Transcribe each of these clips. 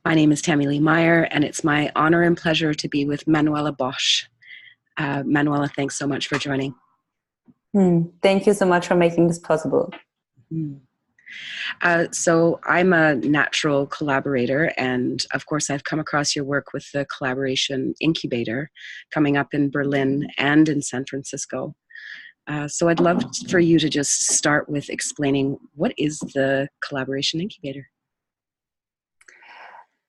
My name is Tammy Lee Meyer, and it's my honor and pleasure to be with Manuela Bosch. Manuela, thanks so much for joining. Thank you so much for making this possible. So I'm a natural collaborator, and of course I've come across your work with the Collaboration Incubator coming up in Berlin and in San Francisco. So I'd love for you to just start with explaining, what is the Collaboration Incubator?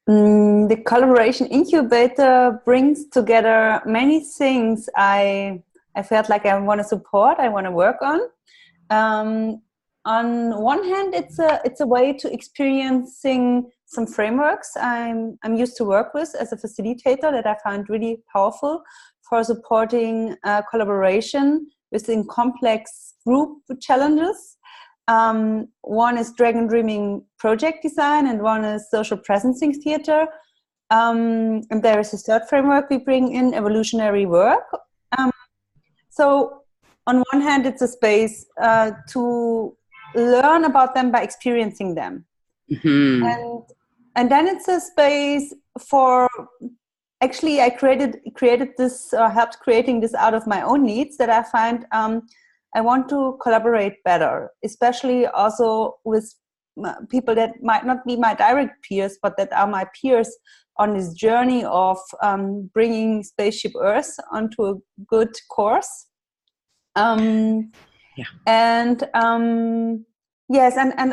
The Collaboration Incubator brings together many things I felt like I want to support, I want to work on. On one hand, it's a way to experiencing some frameworks I'm used to work with as a facilitator that I found really powerful for supporting collaboration within complex group challenges. One is Dragon Dreaming project design, and one is social presencing theater. And there is a third framework we bring in, evolutionary work. So on one hand, it's a space to learn about them by experiencing them. Mm-hmm. And then it's a space for, actually I created this, helped creating this out of my own needs, that I find I want to collaborate better, especially also with people that might not be my direct peers, but that are my peers on this journey of bringing Spaceship Earth onto a good course. Yes, and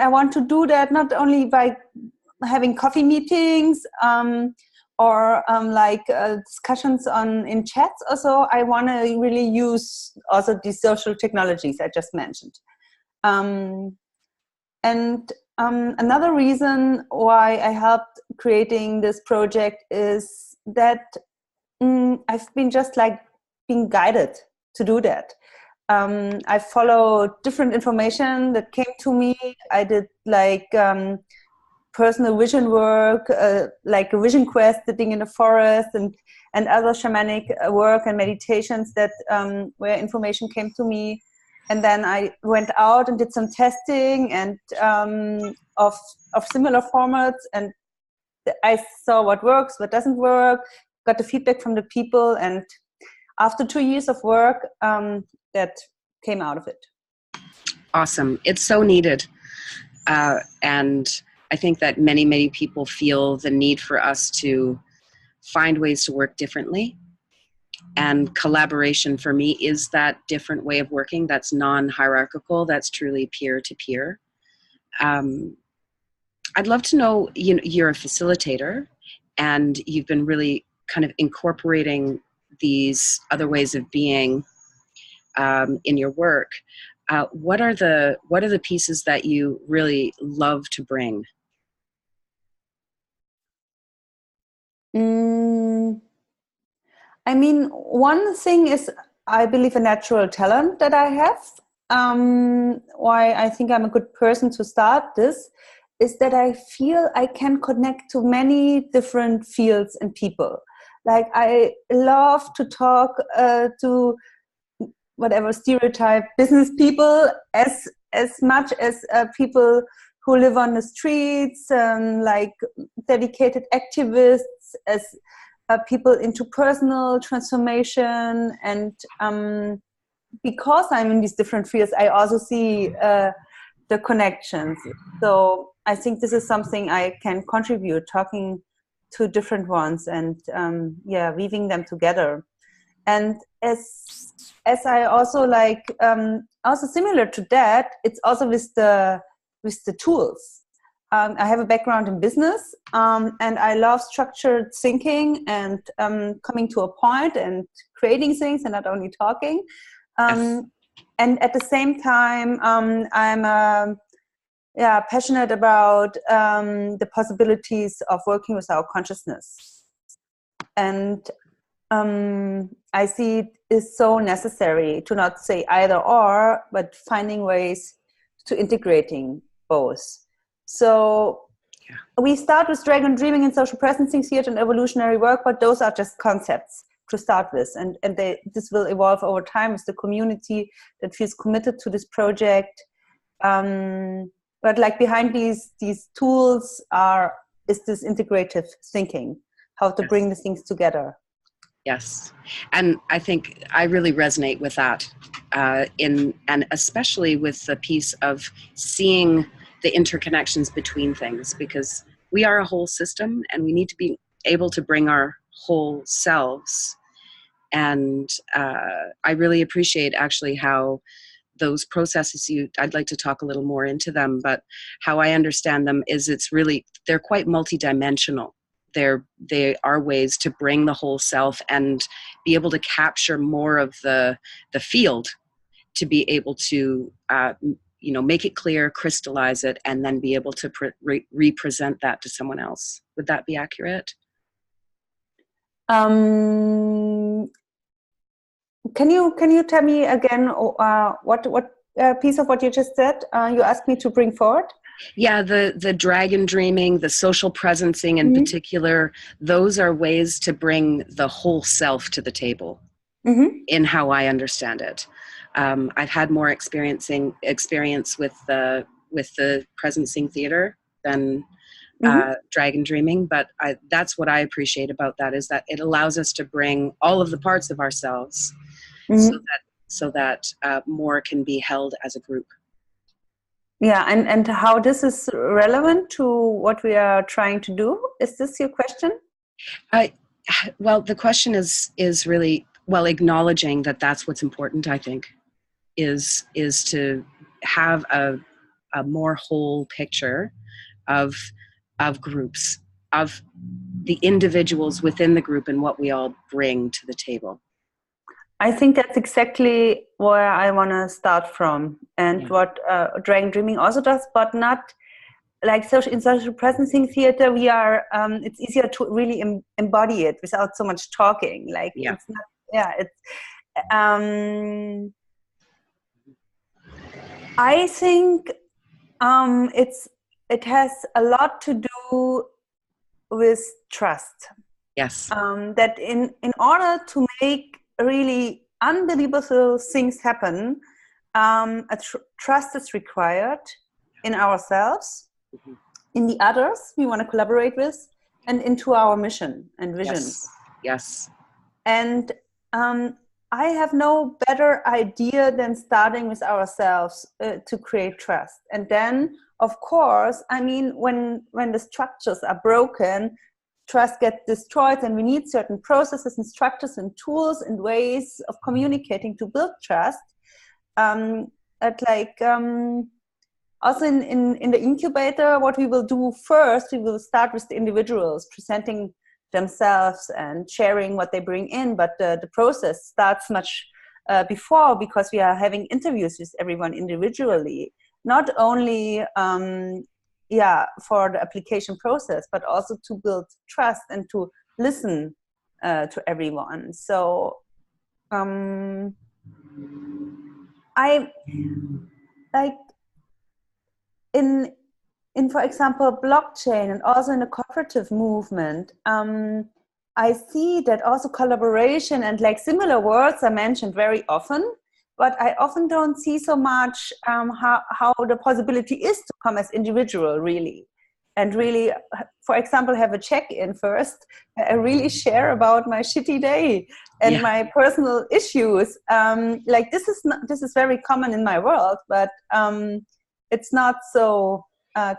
I want to do that not only by having coffee meetings or discussions in chats. Also, I want to really use also these social technologies I just mentioned. Another reason why I helped creating this project is that I've been just being guided to do that. I followed different information that came to me. I did personal vision work, like a vision quest, sitting in the forest, and other shamanic work and meditations that where information came to me. And then I went out and did some testing and of similar formats, and I saw what works, what doesn't work, got the feedback from the people, and after 2 years of work, that came out of it. Awesome. It's so needed. And I think that many, many people feel the need for us to find ways to work differently. And collaboration for me is that different way of working that's non-hierarchical, that's truly peer-to-peer. I'd love to know, you're a facilitator, and you've been really kind of incorporating these other ways of being in your work. What are the pieces that you really love to bring? I mean, one thing is, I believe, a natural talent that I have. Why I think I'm a good person to start this is that I feel I can connect to many different fields and people. Like, I love to talk to whatever stereotype business people as much as people who live on the streets, like dedicated activists, as people into personal transformation. And because I'm in these different fields, I also see the connections. So I think this is something I can contribute, talking to different ones and weaving them together. And as I also also similar to that, it's also with the tools. I have a background in business, and I love structured thinking and coming to a point and creating things and not only talking. Yes. And at the same time, I'm passionate about the possibilities of working with our consciousness. And I see it is so necessary to not say either or, but finding ways to integrating both. So we start with Dragon Dreaming and social presencing theater and evolutionary work, but those are just concepts to start with. And this will evolve over time with the community that feels committed to this project. But behind these tools are is this integrative thinking, how to bring the things together. Yes. And I think I really resonate with that and especially with the piece of seeing the interconnections between things, because we are a whole system and we need to be able to bring our whole selves. And I really appreciate actually how those processes I'd like to talk a little more into them, but how I understand them is they're quite multidimensional. They are ways to bring the whole self and be able to capture more of the field, to be able to make it clear, crystallize it, and then be able to represent that to someone else. Would that be accurate? Can you tell me again what piece of what you just said you asked me to bring forward? Yeah, the dragon dreaming, the social presencing in particular, those are ways to bring the whole self to the table in how I understand it. I've had more experience with the presencing theater than dragon dreaming, but that's what I appreciate about that, is that it allows us to bring all of the parts of ourselves so that more can be held as a group. Yeah, and how this is relevant to what we are trying to do? Is this your question? Well, the question is really, acknowledging that that's what's important, I think, is to have a more whole picture of groups, of the individuals within the group and what we all bring to the table. I think that's exactly where I want to start from, and what Dragon Dreaming also does, but not like in social presencing theater. We are it's easier to really embody it without so much talking. Like it's not, I think it has a lot to do with trust. Yes. That in order to make really unbelievable things happen, trust is required in ourselves, in the others we want to collaborate with, and into our mission and vision. Yes. And I have no better idea than starting with ourselves to create trust. And then, of course, I mean, when the structures are broken, trust gets destroyed, and we need certain processes and structures and tools and ways of communicating to build trust. Also in the incubator, what we will do first, we will start with the individuals presenting themselves and sharing what they bring in, but the process starts much before, because we are having interviews with everyone individually, not only for the application process, but also to build trust and to listen to everyone. So I like in for example blockchain, and also in the cooperative movement, I see that also collaboration and like similar words are mentioned very often, but I often don't see so much how the possibility is to come as individual, really. And really, for example, have a check-in first. I really share about my shitty day and my personal issues. Like this is very common in my world, but it's not so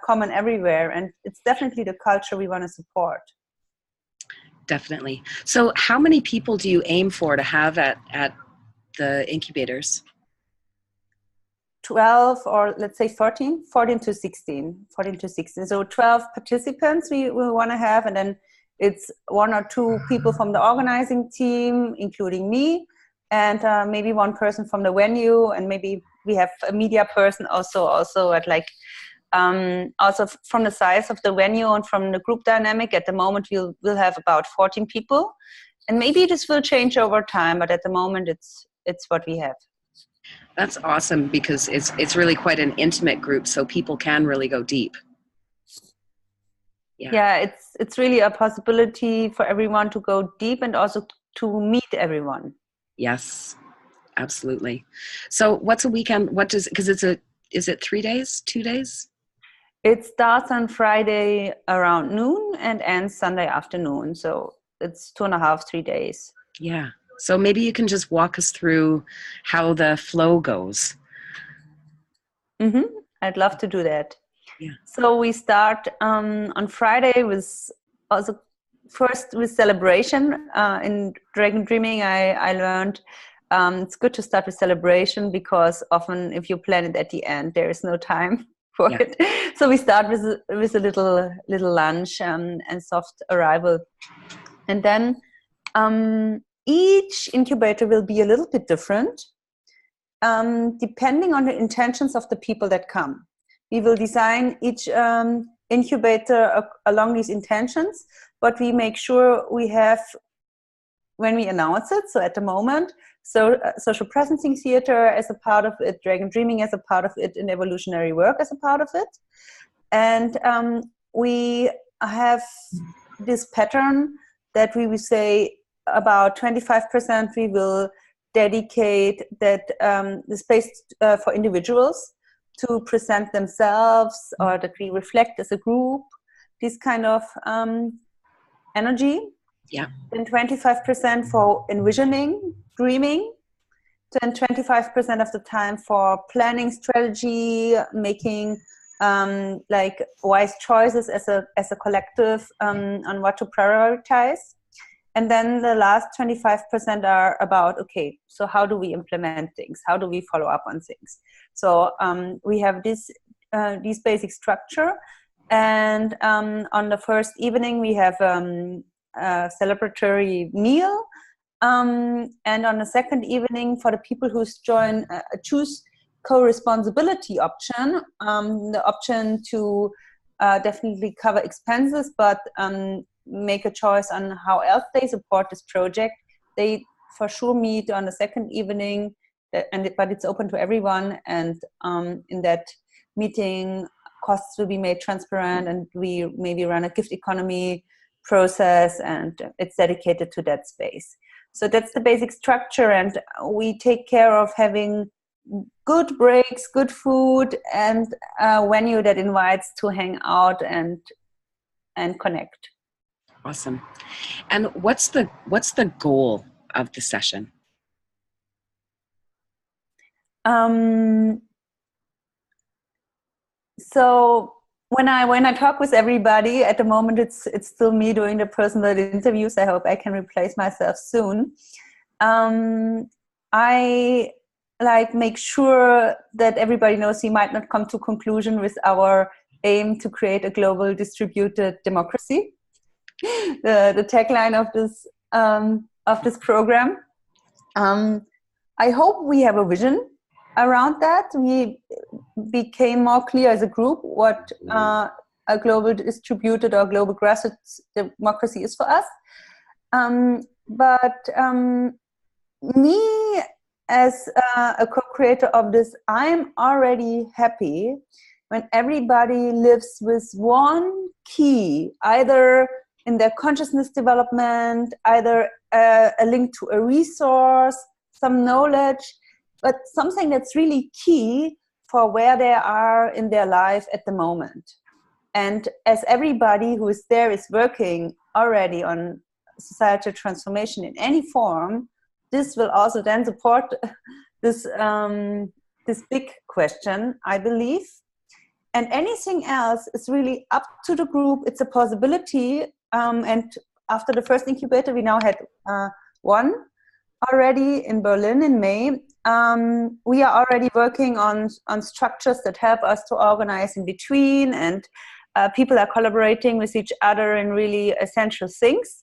common everywhere. And it's definitely the culture we want to support. Definitely. So how many people do you aim for to have at the incubators? 12, or let's say 14 to 16. So 12 participants we want to have, and then it's 1 or 2 people from the organizing team, including me, and maybe 1 person from the venue, and maybe we have a media person also at like also from the size of the venue and from the group dynamic. At the moment we'll have about 14 people, and maybe this will change over time, but at the moment it's what we have. That's awesome, because it's really quite an intimate group, so people can really go deep. Yeah, it's really a possibility for everyone to go deep and also to meet everyone. Yes, absolutely. So what's a weekend? Is it 3 days, 2 days? It starts on Friday around noon and ends Sunday afternoon. So it's 2.5, 3 days. Yeah. So maybe you can just walk us through how the flow goes. I'd love to do that. Yeah. So we start on Friday with also first with celebration. In Dragon Dreaming, I learned it's good to start with celebration, because often if you plan it at the end, there is no time for it. So we start with a little lunch and soft arrival, and then each incubator will be a little bit different, depending on the intentions of the people that come. We will design each incubator along these intentions, but we make sure we have, when we announce it, so at the moment, social presencing theater as a part of it, Dragon Dreaming as a part of it, and evolutionary work as a part of it. And we have this pattern that we will say about 25% we will dedicate that the space for individuals to present themselves, or that we reflect as a group, this kind of energy. Yeah. Then 25% for envisioning, dreaming. Then 25% of the time for planning strategy, making like wise choices as a collective on what to prioritize. And then the last 25% are about, okay, so how do we implement things? How do we follow up on things? So we have this basic structure. And on the first evening, we have a celebratory meal. And on the second evening, for the people who choose co-responsibility option, the option to definitely cover expenses, but make a choice on how else they support this project. They for sure meet on the second evening, but it's open to everyone. And in that meeting, costs will be made transparent, and we maybe run a gift economy process, and it's dedicated to that space. So that's the basic structure, and we take care of having good breaks, good food, and a venue that invites to hang out and connect. Awesome. And what's the goal of the session? So when I talk with everybody, at the moment it's still me doing the personal interviews. I hope I can replace myself soon. I make sure that everybody knows we might not come to conclusion with our aim to create a global distributed democracy. The tagline of this program. I hope we have a vision around that. We became more clear as a group what a global distributed or global grassroots democracy is for us. But me as a co-creator of this, I'm already happy when everybody lives with one key, either in their consciousness development, either a link to a resource, some knowledge, but something that's really key for where they are in their life at the moment. And as everybody who is there is working already on societal transformation in any form, this will also then support this big question, I believe. And anything else is really up to the group. It's a possibility. And after the first incubator, we now had one already in Berlin in May. We are already working on structures that help us to organize in between, and people are collaborating with each other in really essential things.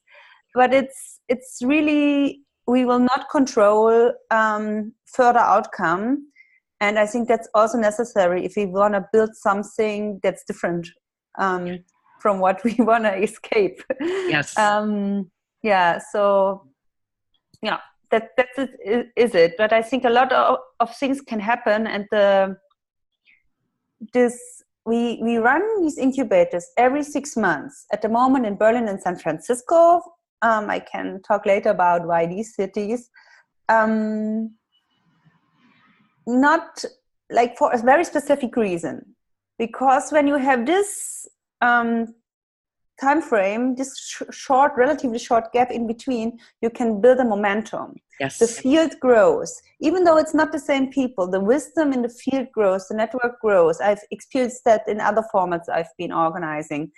But it's really, we will not control further outcome. And I think that's also necessary if we want to build something that's different from what we want to escape. Yes. Yeah. So, yeah, that's it, is it. But I think a lot of things can happen, and we run these incubators every 6 months. At the moment in Berlin and San Francisco. I can talk later about why these cities. Not like for a very specific reason. because when you have this time frame, this relatively short gap in between, you can build a momentum. Yes. The field grows, even though it's not the same people. The wisdom in the field grows, the network grows. I've experienced that in other formats I've been organizing,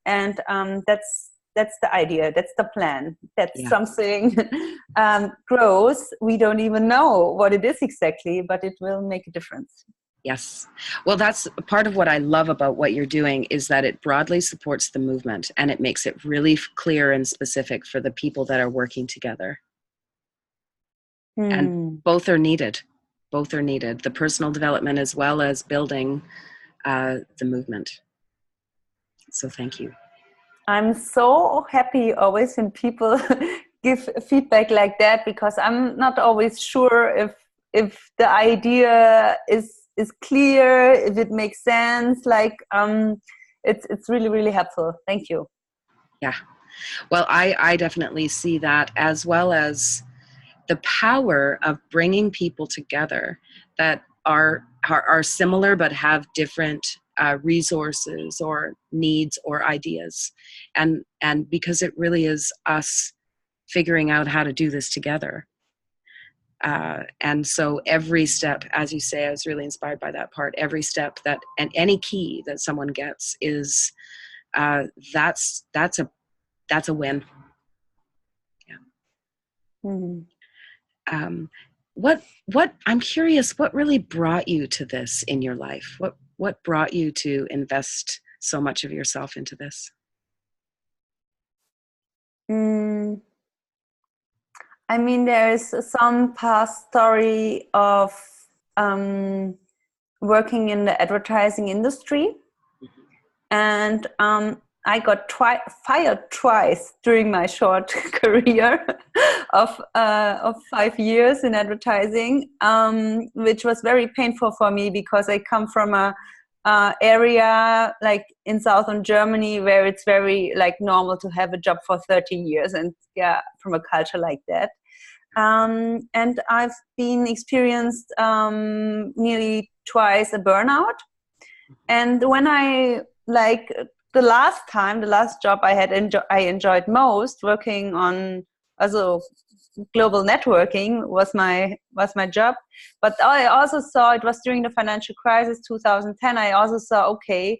and that's the idea. That's the plan. That's something grows. We don't even know what it is exactly, but it will make a difference. Yes. Well, that's part of what I love about what you're doing, is that it broadly supports the movement and it makes it really clear and specific for the people that are working together. And both are needed. Both are needed. The personal development as well as building the movement. So thank you. I'm so happy always when people give feedback like that, because I'm not always sure if the idea is clear, if it makes sense. Like it's really, really helpful. Thank you. Yeah. Well, I definitely see that, as well as the power of bringing people together that are similar but have different resources or needs or ideas, and because it really is us figuring out how to do this together. And so every step, as you say, I was really inspired by that part. Every step that, and any key that someone gets is that's a win. Yeah. Mm-hmm. What I'm curious, what really brought you to this in your life? What brought you to invest so much of yourself into this? I mean, there's some past story of working in the advertising industry, and I got fired twice during my short career of 5 years in advertising, which was very painful for me, because I come from a area like in southern Germany where it's very like normal to have a job for 30 years, and from a culture like that. And I've been experienced nearly twice a burnout. And when I the last job I had I enjoyed most, working on also global networking was my job. But I also saw, it was during the financial crisis 2010, I also saw, okay,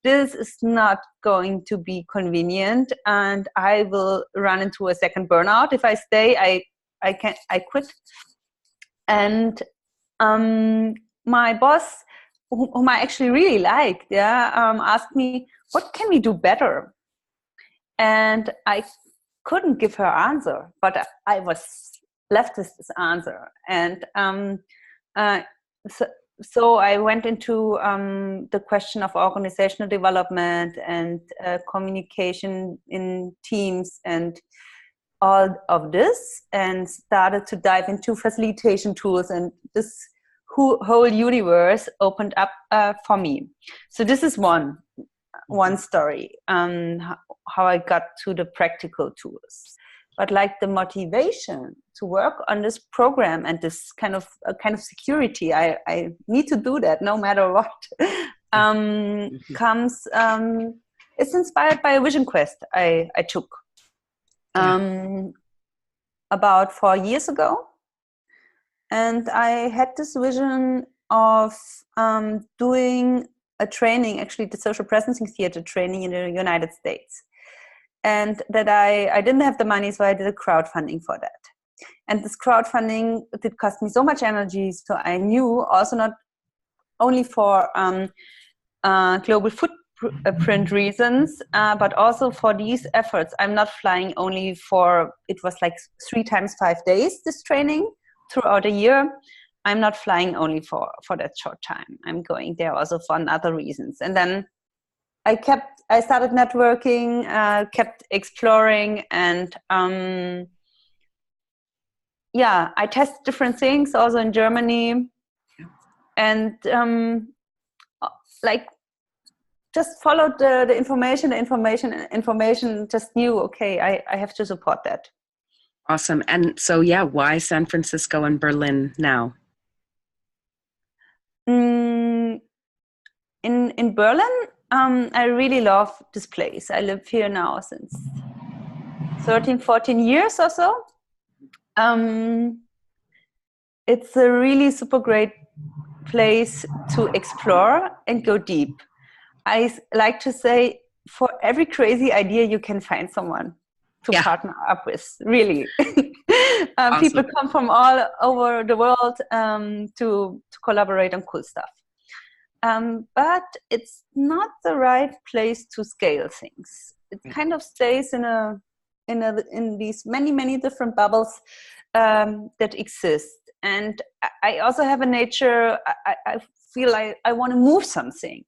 this is not going to be convenient, and I will run into a second burnout if I stay. I quit. And my boss, whom I actually really liked, asked me, what can we do better? And I couldn't give her answer, but I was left with this answer. And so I went into the question of organizational development and communication in teams and all of this, and started to dive into facilitation tools, and this whole universe opened up for me. So this is one story, how I got to the practical tools. But like the motivation to work on this program and this kind of security, I need to do that no matter what, comes, it's inspired by a vision quest I took about 4 years ago. And I had this vision of doing a training, actually the social presencing theater training in the United States. And that I didn't have the money, so I did a crowdfunding for that. And this crowdfunding did cost me so much energy, so I knew also not only for global footprint reasons, but also for these efforts. I'm not flying only for, it was like 3 times 5 days, this training throughout a year. I'm not flying only for that short time. I'm going there also for other reasons. And then I started networking, kept exploring, and I tested different things also in Germany, and just followed the information, just knew, okay, I have to support that. Awesome. And so, why San Francisco and Berlin now? in Berlin, I really love this place. I live here now since 13, 14 years or so. It's a really super great place to explore and go deep. I like to say, for every crazy idea, you can find someone to partner up with, really. Awesome. People come from all over the world to collaborate on cool stuff. But it's not the right place to scale things. It kind of stays in these many different bubbles that exist. And I also have a nature, I feel like I want to move something.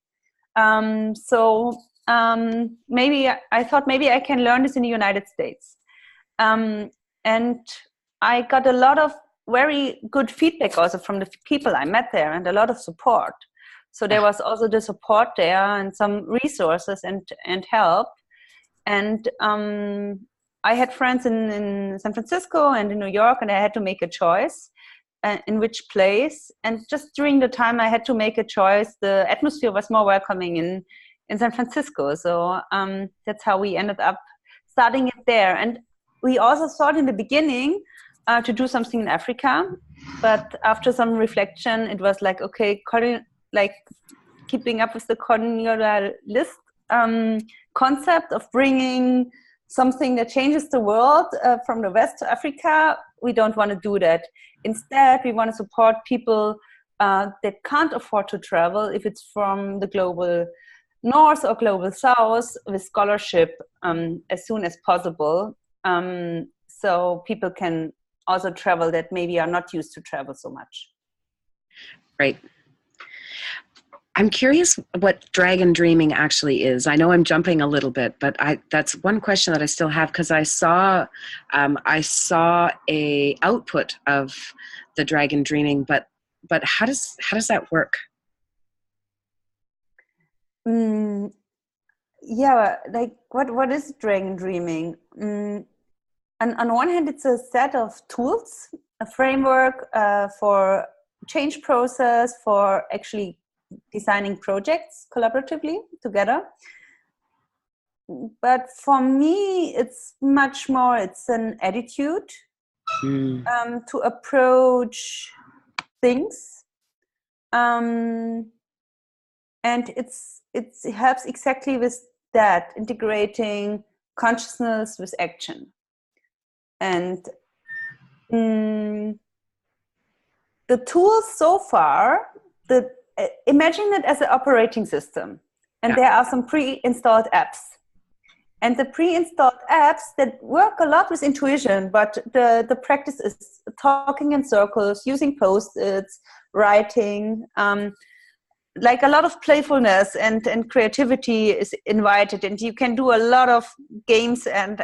Maybe I thought maybe I can learn this in the United States. And I got a lot of very good feedback also from the people I met there, and a lot of support. So there was also the support there and some resources and help. And I had friends in San Francisco and in New York, and I had to make a choice in which place. And just during the time I had to make a choice, the atmosphere was more welcoming in San Francisco. So that's how we ended up starting it there. And we also thought in the beginning to do something in Africa. But after some reflection, it was like, okay, keeping up with the colonialist concept of bringing something that changes the world from the West to Africa, we don't want to do that. Instead, we want to support people that can't afford to travel, if it's from the global North or global South, with scholarship as soon as possible. So people can also travel that maybe are not used to travel so much. Right. I'm curious what dragon dreaming actually is. I know I'm jumping a little bit, but that's one question that I still have, because I saw a output of the dragon dreaming, but how does that work? Yeah, like what is dragon dreaming? On one hand, it's a set of tools, a framework for change process, for actually designing projects collaboratively together. But for me, it's much more, it's an attitude to approach things. And it helps exactly with that, integrating consciousness with action. And the tools so far, imagine it as an operating system, and there are some pre-installed apps. And the pre-installed apps that work a lot with intuition, but the practice is talking in circles, using post-its, writing, like a lot of playfulness and creativity is invited, and you can do a lot of games and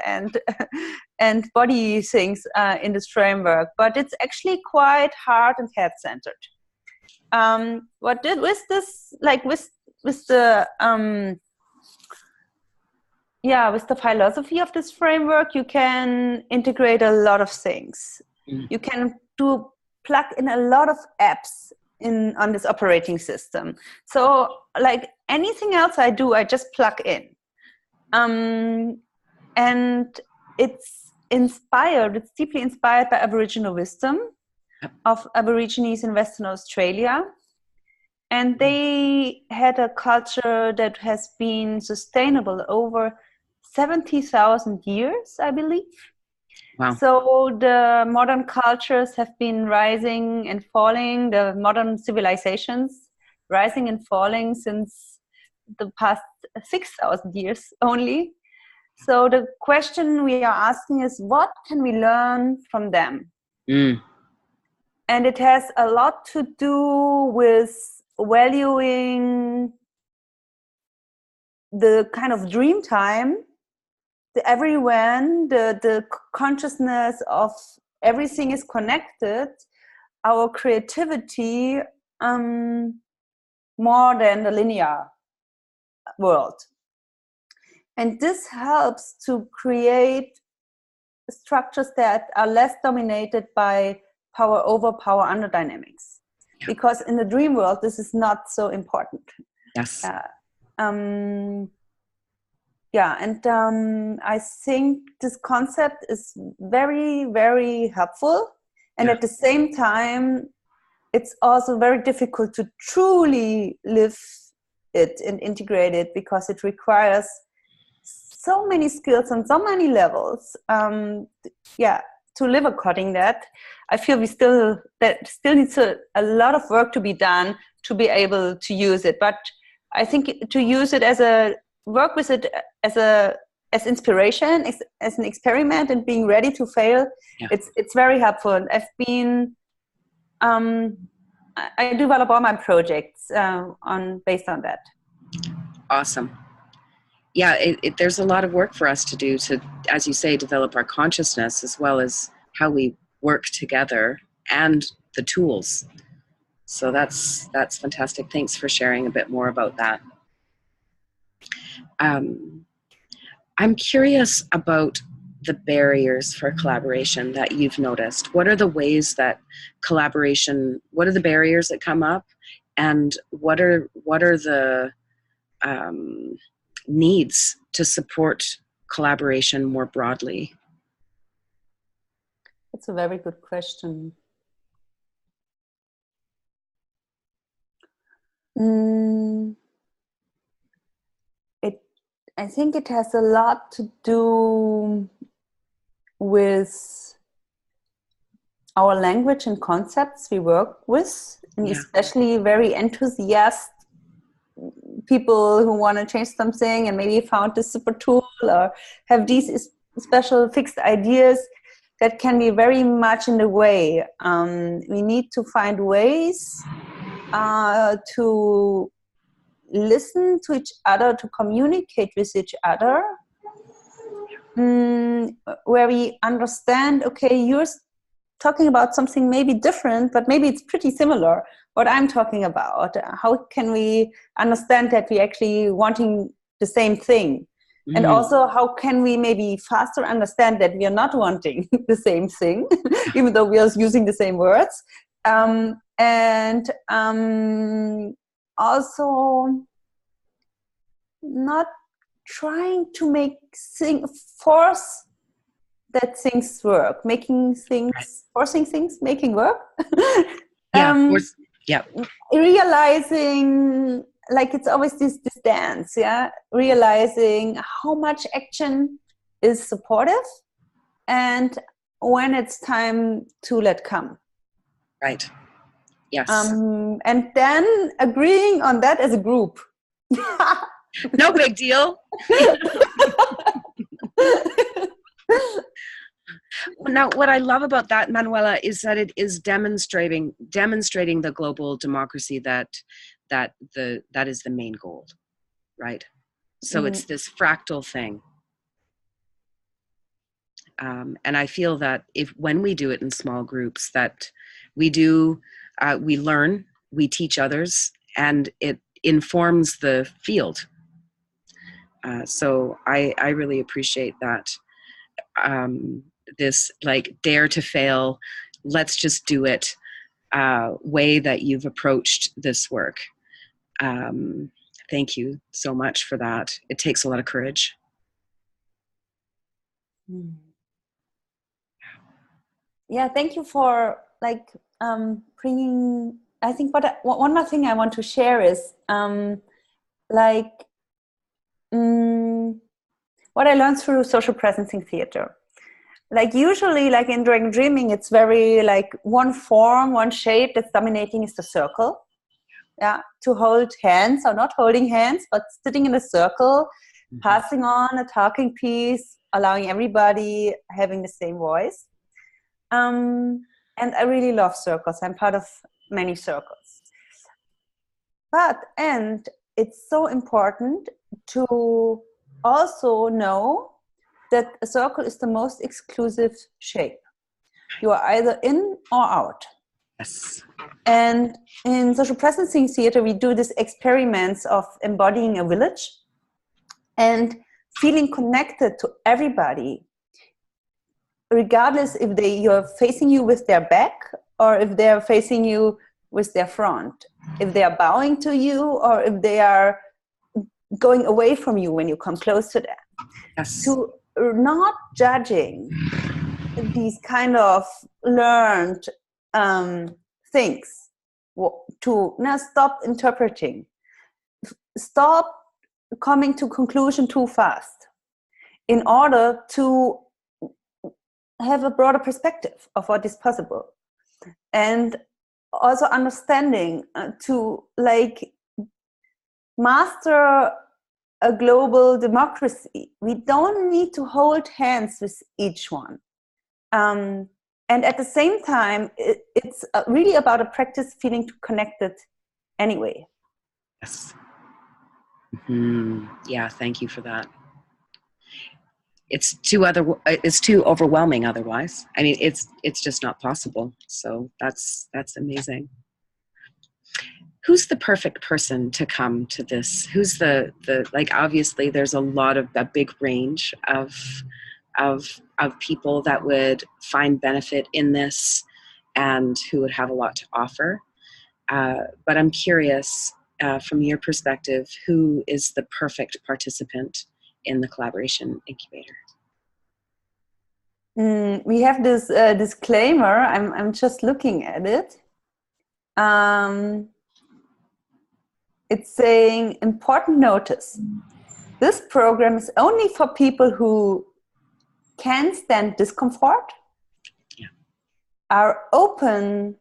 body things in this framework, but it's actually quite heart and head centered. What did with this, like with the with the philosophy of this framework, you can integrate a lot of things. You can plug in a lot of apps on this operating system. So like anything else I do, I just plug in. And it's deeply inspired by Aboriginal wisdom of Aborigines in Western Australia. And they had a culture that has been sustainable over 70,000 years, I believe. Wow. So the modern cultures have been rising and falling, the modern civilizations rising and falling since the past 6,000 years only. So the question we are asking is, what can we learn from them? And it has a lot to do with valuing the kind of dream time, the consciousness of everything is connected, our creativity more than the linear world. And this helps to create structures that are less dominated by power over power under dynamics. Because in the dream world, this is not so important. Yes. Yeah, and I think this concept is very, very helpful. And Yeah. at the same time, it's also very difficult to truly live it and integrate it, because it requires so many skills on so many levels. To live according that, I feel that still needs a lot of work to be done to be able to use it. But I think to use it work with it as inspiration, as an experiment, and being ready to fail, Yeah. it's very helpful. I develop all my projects based on that. Awesome. Yeah, there's a lot of work for us to do to, as you say, develop our consciousness, as well as how we work together and the tools. So that's fantastic. Thanks for sharing a bit more about that. I'm curious about the barriers for collaboration that you've noticed. What are the ways that what are the barriers that come up, and what are the needs to support collaboration more broadly? That's a very good question. I think it has a lot to do with our language and concepts we work with, and especially very enthusiastic people who want to change something and maybe found this super tool or have these special fixed ideas that can be very much in the way. We need to find ways to listen to each other, to communicate with each other, where we understand, okay, you're talking about something maybe different, but maybe it's pretty similar what I'm talking about. How can we understand that we're actually wanting the same thing? And also, how can we maybe faster understand that we are not wanting the same thing, even though we are using the same words? Also, not trying to force that things work, forcing things, making work. Realizing, like, it's always this dance, realizing how much action is supportive and when it's time to let come. Right. Yes. And then agreeing on that as a group. No big deal. Now, what I love about that, Manuela, is that it is demonstrating the global democracy that is the main goal, right? So it's this fractal thing, and I feel that when we do it in small groups, that we learn, we teach others, and it informs the field. So I really appreciate that. This, like, dare to fail, let's just do it way that you've approached this work. Thank you so much for that. It takes a lot of courage. Yeah, thank you for bringing. I think one more thing I want to share is what I learned through social presencing theater. Like, usually, like in Dragon Dreaming, it's very like one form, one shape that's dominating is the circle. Yeah, to hold hands, or not holding hands, but sitting in a circle, passing on a talking piece, allowing everybody having the same voice. And I really love circles. I'm part of many circles. And it's so important to also know that a circle is the most exclusive shape. You are either in or out. Yes. And in social presencing theater, we do these experiments of embodying a village and feeling connected to everybody, regardless if you're facing you with their back or if they're facing you with their front, if they are bowing to you or if they are going away from you when you come close to them. Yes. To not judging these kind of learned things, to now stop interpreting, stop coming to conclusion too fast, in order to have a broader perspective of what is possible, and also understanding to like master a global democracy. We don't need to hold hands with each one. And at the same time, it's really about a practice feeling connected anyway. Yes. Mm-hmm. Yeah, thank you for that. It's too overwhelming otherwise. I mean, it's just not possible. So that's amazing. Who's the perfect person to come to this? Who's the like, obviously there's a big range of people that would find benefit in this and who would have a lot to offer. But I'm curious, from your perspective, who is the perfect participant in the Collaboration Incubator? We have this disclaimer. I'm just looking at it. It's saying, important notice. This program is only for people who can stand discomfort, are open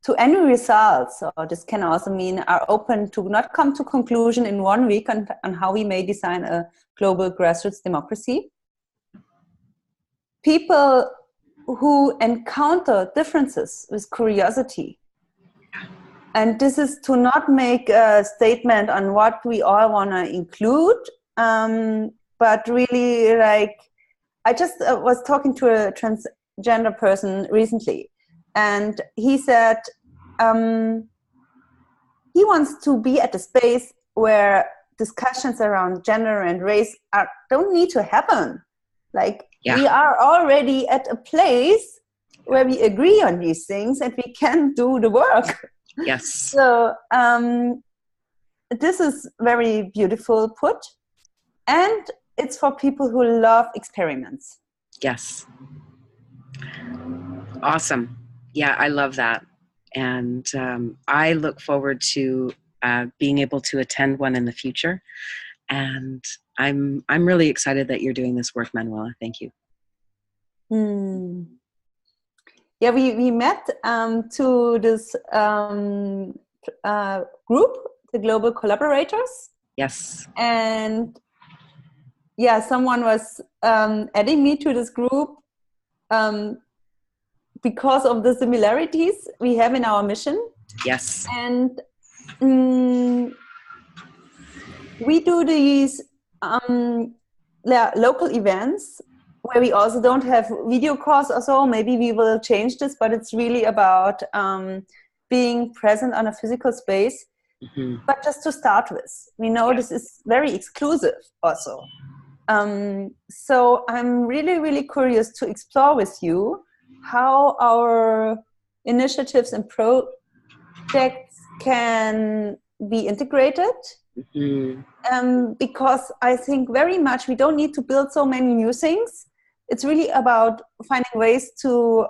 to any results, or this can also mean are open to not come to conclusion in 1 week on how we may design a global grassroots democracy. People who encounter differences with curiosity. And this is to not make a statement on what we all want to include, but really, like, I just was talking to a transgender person recently, and he said he wants to be at a space where discussions around gender and race don't need to happen. Like, we are already at a place where we agree on these things and we can do the work. Yes. So this is very beautiful put, and it's for people who love experiments. Yes. Awesome. Yeah, I love that. And I look forward to being able to attend one in the future. And I'm really excited that you're doing this work, Manuela. Thank you. Yeah, we met to this group, the Global Collaborators. Yes. And yeah, someone was adding me to this group because of the similarities we have in our mission. Yes. And we do these local events where we also don't have video calls or so. Maybe we will change this, but it's really about being present on a physical space. Mm-hmm. But just to start with, we know this is very exclusive also. So I'm really, really curious to explore with you how our initiatives and projects can be integrated. Mm-hmm. Because I think very much we don't need to build so many new things. It's really about finding ways to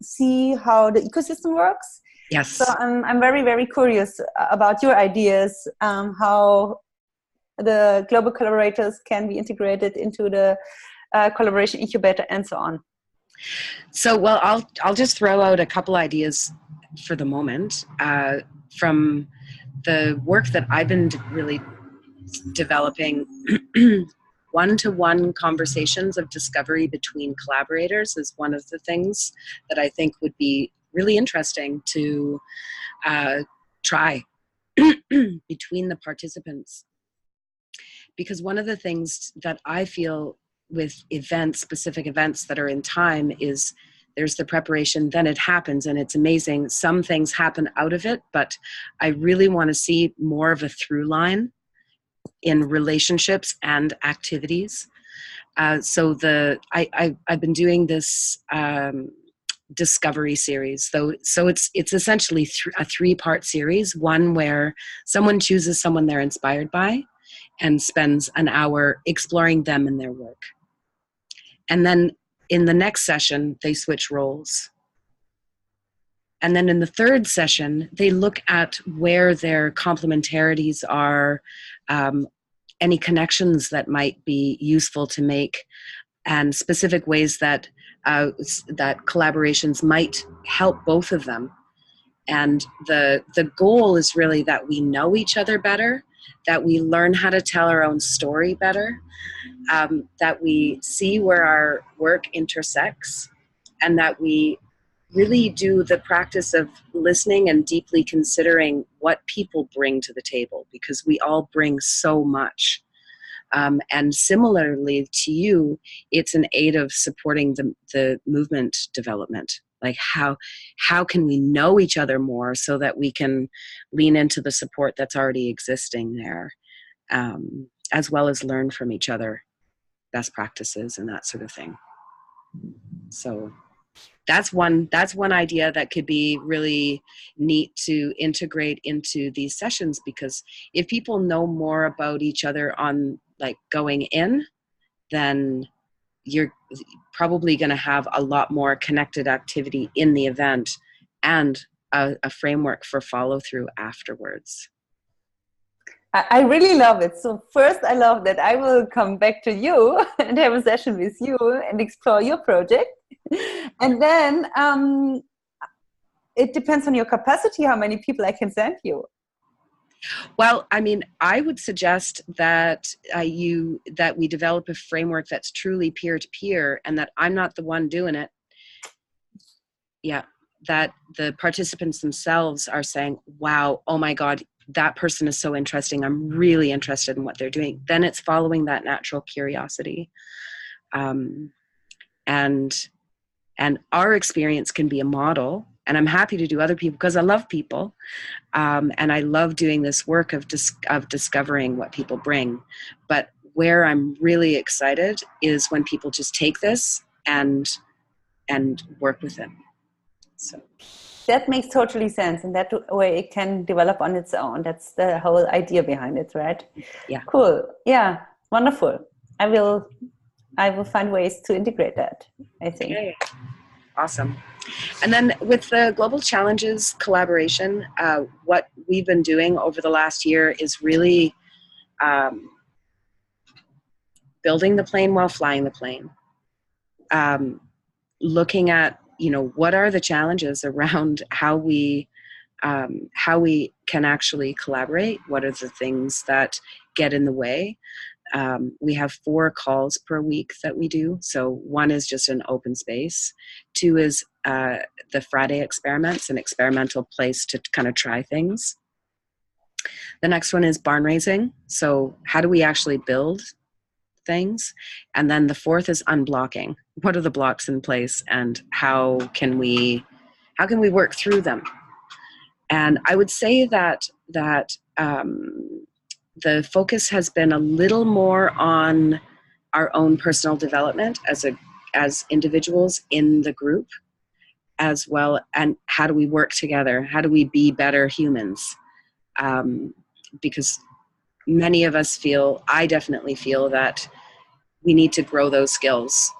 see how the ecosystem works. Yes. So I'm very, very curious about your ideas, how the global collaborators can be integrated into the collaboration incubator and so on. So, well, I'll just throw out a couple ideas for the moment from the work that I've been really developing. One-to-one conversations of discovery between collaborators is one of the things that I think would be really interesting to try between the participants. Because one of the things that I feel with events, specific events that are in time, is there's the preparation, then it happens, and it's amazing. Some things happen out of it, but I really want to see more of a through line in relationships and activities. So I've been doing this discovery series. So it's essentially a 3-part series, one where someone chooses someone they're inspired by and spends an hour exploring them and their work. And then in the next session, they switch roles. And then in the third session, they look at where their complementarities are, any connections that might be useful to make, and specific ways that that collaborations might help both of them. And the goal is really that we know each other better, that we learn how to tell our own story better, that we see where our work intersects, and that we really do the practice of listening and deeply considering what people bring to the table, because we all bring so much. And similarly to you, it's an aid of supporting the movement development. Like how can we know each other more so that we can lean into the support that's already existing there, as well as learn from each other, best practices and that sort of thing. So that's one idea that could be really neat to integrate into these sessions, because if people know more about each other on like going in, then you're probably going to have a lot more connected activity in the event and a framework for follow through afterwards. I really love it. So first, I love that I will come back to you and have a session with you and explore your project. And then it depends on your capacity, how many people I can send you. Well, I mean, I would suggest that that we develop a framework that's truly peer-to-peer, and that I'm not the one doing it. Yeah, that the participants themselves are saying, wow, oh my God, that person is so interesting. I'm really interested in what they're doing. Then it's following that natural curiosity. And our experience can be a model, and I'm happy to do other people because I love people. And I love doing this work of discovering what people bring. But where I'm really excited is when people just take this and work with it. So that makes totally sense. And that way it can develop on its own. That's the whole idea behind it, right? Yeah. Cool. Yeah. Wonderful. I will find ways to integrate that, I think. Okay. Awesome. And then with the Global Challenges collaboration, what we've been doing over the last year is really building the plane while flying the plane. Looking at, what are the challenges around how we can actually collaborate? What are the things that get in the way? We have 4 calls per week that we do. So 1 is just an open space. 2 is the Friday experiments, an experimental place to kind of try things. The next one is barn raising. So how do we actually build things? And then the 4th is unblocking. What are the blocks in place, and how can we work through them? And I would say that the focus has been a little more on our own personal development as individuals in the group, as well, and how do we work together? How do we be better humans? Because many of us I definitely feel that we need to grow those skills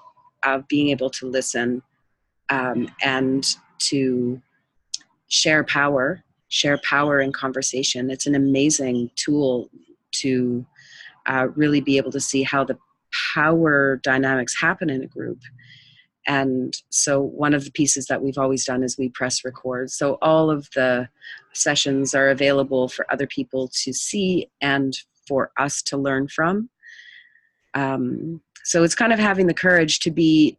of being able to listen and to share power in conversation. It's an amazing tool to really be able to see how the power dynamics happen in a group. And so one of the pieces that we've always done is we press record. So all of the sessions are available for other people to see and for us to learn from. So it's kind of having the courage to be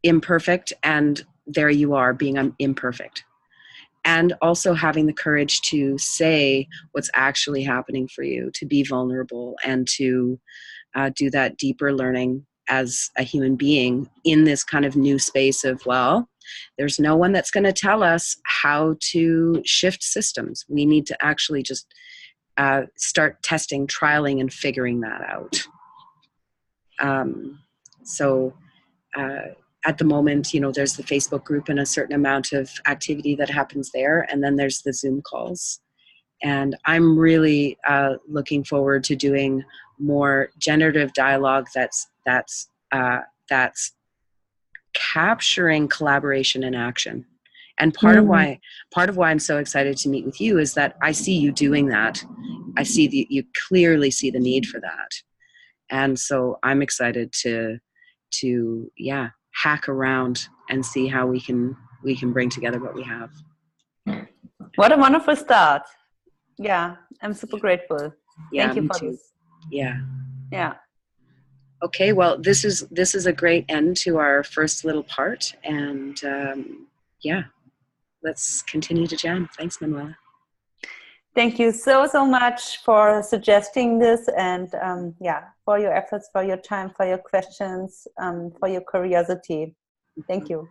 imperfect, and there you are being imperfect. And also having the courage to say what's actually happening for you, to be vulnerable, and to do that deeper learning as a human being in this kind of new space of, well, there's no one that's going to tell us how to shift systems. We need to actually just start testing, trialing, and figuring that out. So at the moment, you know, there's the Facebook group and a certain amount of activity that happens there, and then there's the Zoom calls. And I'm really looking forward to doing more generative dialogue that's capturing collaboration in action. And part of why I'm so excited to meet with you is that I see you doing that. I see that you clearly see the need for that. And so I'm excited to hack around and see how we can bring together what we have. What a wonderful start. Yeah, I'm super grateful. Yeah, Thank you me for too. this. Yeah. Yeah. Okay, well, this is a great end to our first little part, and yeah, let's continue to jam. Thanks, Manuela. Thank you so much for suggesting this, and yeah, for your efforts, for your time, for your questions, for your curiosity. Thank you.